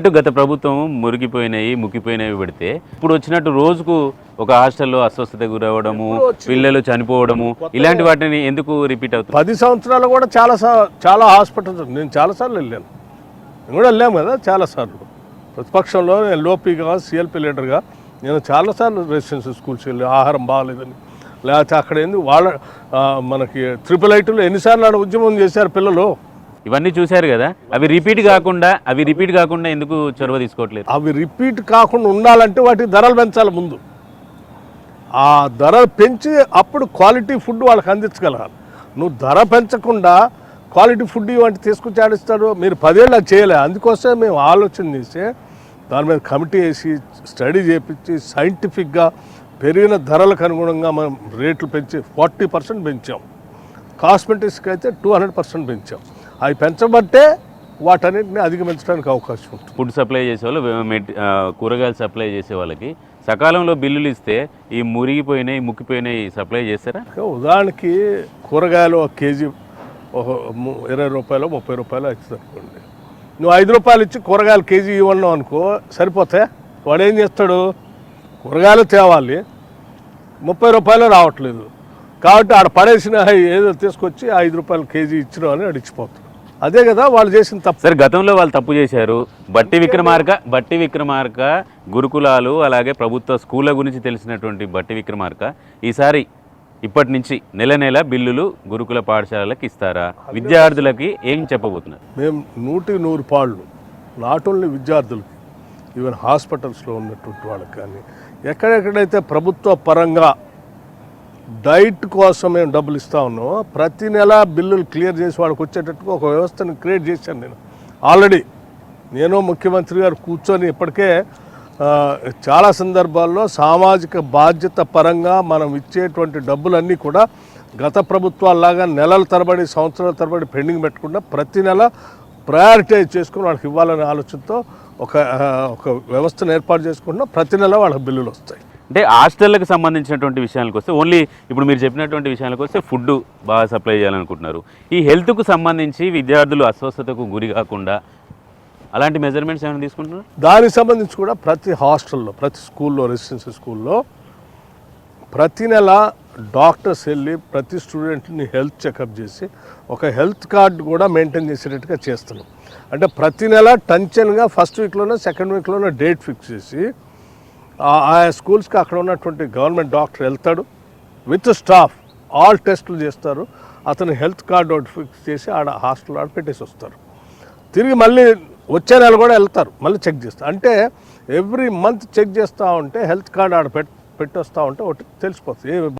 అన్నట్టు గత ప్రభుత్వం మురిగిపోయినాయి ముక్కిపోయినవి పెడితే ఇప్పుడు వచ్చినట్టు రోజుకు ఒక హాస్టల్లో అస్వస్థత గురవడము, పిల్లలు చనిపోవడము, ఇలాంటి వాటిని ఎందుకు రిపీట్ అవుతుంది? 10 సంవత్సరాలు కూడా చాలా హాస్పిటల్స్ నేను చాలాసార్లు వెళ్ళాను. మేము కూడా వెళ్ళాము కదా చాలాసార్లు. ప్రతిపక్షంలో నేను లోపీగా సిఎల్పి లీడర్గా నేను చాలాసార్లు రెసిడెన్షియల్ స్కూల్స్ వెళ్ళి ఆహారం బాగాలేదని, లేకపోతే అక్కడ ఎందుకు మనకి IIIలో ఎన్నిసార్లు ఉద్యమం చేశారు పిల్లలు. ఇవన్నీ చూశారు కదా, అవి రిపీట్ కాకుండా ఎందుకు చొరవ తీసుకోవట్లేదు? అవి రిపీట్ కాకుండా ఉండాలంటే వాటి ధరలు పెంచాలి ముందు. ఆ ధరలు పెంచి అప్పుడు క్వాలిటీ ఫుడ్ వాళ్ళకి అందించగలగాలి. నువ్వు ధర పెంచకుండా క్వాలిటీ ఫుడ్ ఇవంటి తీసుకొచ్చి ఆడిస్తారు. మీరు 10 ఏళ్ళు అది చేయలే. అందుకోసమే మేము ఆలోచన చేసి దాని మీద కమిటీ వేసి స్టడీ చేయించి సైంటిఫిక్గా పెరిగిన ధరలకు అనుగుణంగా మనం రేట్లు పెంచి 40% పెంచాం. కాస్మెటిక్స్కి అయితే 200% పెంచాం. అవి పెంచబట్టే వాటన్నిటిని అధిగమించడానికి అవకాశం ఉంటుంది. ఫుడ్ సప్లై చేసే వాళ్ళు, కూరగాయలు సప్లై చేసే వాళ్ళకి సకాలంలో బిల్లులు ఇస్తే ఈ మురిగిపోయినాయి ముక్కిపోయినాయి సప్లై చేస్తారా? ఉదాహరణకి కూరగాయలు ఒక కేజీ ఒక 20 రూపాయలు 30 రూపాయలు అవుతుంది అనుకోండి. నువ్వు 5 రూపాయలు ఇచ్చి కూరగాయలు కేజీ ఇవ్వన్నావు అనుకో, సరిపోతే వాడు ఏం చేస్తాడు? కూరగాయలు తేవాలి, 30 రూపాయలు రావట్లేదు కాబట్టి ఆడ పడేసిన ఏదో తీసుకొచ్చి 5 రూపాయలు కేజీ ఇచ్చినావు అని అడిచిపోతాడు. అదే కదా వాళ్ళు చేసిన తప్పు. సరే, గతంలో వాళ్ళు తప్పు చేశారు. బట్టి విక్రమార్క గురుకులాలు అలాగే ప్రభుత్వ స్కూళ్ళ గురించి తెలిసినటువంటి బట్టి విక్రమార్క ఈసారి ఇప్పటి నుంచి నెల బిల్లులు గురుకుల పాఠశాలలకు ఇస్తారా? విద్యార్థులకి ఏం చెప్పబోతున్నారు? మేము 100 పాళ్ళు నాట్ ఓన్లీ విద్యార్థులకి, ఈవెన్ హాస్పిటల్స్లో ఉన్నటువంటి వాళ్ళకి కానీ ఎక్కడెక్కడైతే ప్రభుత్వ పరంగా డైట్ కోసం మేము డబ్బులు ఇస్తా ఉన్నాం, ప్రతి నెల బిల్లులు క్లియర్ చేసి వాళ్ళకి వచ్చేటట్టుగా ఒక వ్యవస్థను క్రియేట్ చేశాను నేను ఆల్రెడీ. నేను ముఖ్యమంత్రి గారు కూర్చొని ఇప్పటికే చాలా సందర్భాల్లో సామాజిక బాధ్యత పరంగా మనం ఇచ్చేటువంటి డబ్బులన్నీ కూడా గత ప్రభుత్వాల్లాగా నెలల తరబడి సంవత్సరాల తరబడి పెండింగ్ పెట్టకుండా ప్రతి నెల ప్రయారిటైజ్ చేసుకుని వాళ్ళకి ఇవ్వాలనే ఆలోచనతో ఒక వ్యవస్థను ఏర్పాటు చేసుకుంటున్నా. ప్రతి నెల వాళ్ళకి బిల్లులు వస్తాయి. అంటే హాస్టళ్ళకి సంబంధించినటువంటి విషయాలకు వస్తే, ఓన్లీ ఇప్పుడు మీరు చెప్పినటువంటి విషయాలకు వస్తే ఫుడ్ బాగా సప్లై చేయాలనుకుంటున్నారు. ఈ హెల్త్కు సంబంధించి విద్యార్థులు అస్వస్థతకు గురి కాకుండా అలాంటి మెజర్మెంట్స్ ఏమైనా తీసుకుంటున్నారు? దానికి సంబంధించి కూడా ప్రతి హాస్టల్లో, ప్రతి స్కూల్లో, రెసిడెన్షియల్ స్కూల్లో ప్రతి నెల డాక్టర్స్ వెళ్ళి ప్రతి స్టూడెంట్ని హెల్త్ చెకప్ చేసి ఒక హెల్త్ కార్డు కూడా మెయింటైన్ చేసేటట్టుగా చేస్తున్నాం. అంటే ప్రతి నెల టెన్షన్గా ఫస్ట్ వీక్లోనే సెకండ్ వీక్లోనే డేట్ ఫిక్స్ చేసి ఆయా స్కూల్స్కి అక్కడ ఉన్నటువంటి గవర్నమెంట్ డాక్టర్ వెళ్తాడు విత్ స్టాఫ్, ఆల్ టెస్టులు చేస్తారు. అతను హెల్త్ కార్డు ఒకటి ఫిక్స్ చేసి ఆడ హాస్టల్ ఆడ పెట్టేసి వస్తారు. తిరిగి మళ్ళీ వచ్చే నెల కూడా వెళ్తారు, మళ్ళీ చెక్ చేస్తారు. అంటే ఎవ్రీ మంత్ చెక్ చేస్తూ ఉంటే హెల్త్ కార్డు ఆడ పెట్టి వస్తూ ఉంటే ఒకటి తెలిసిపోతుంది.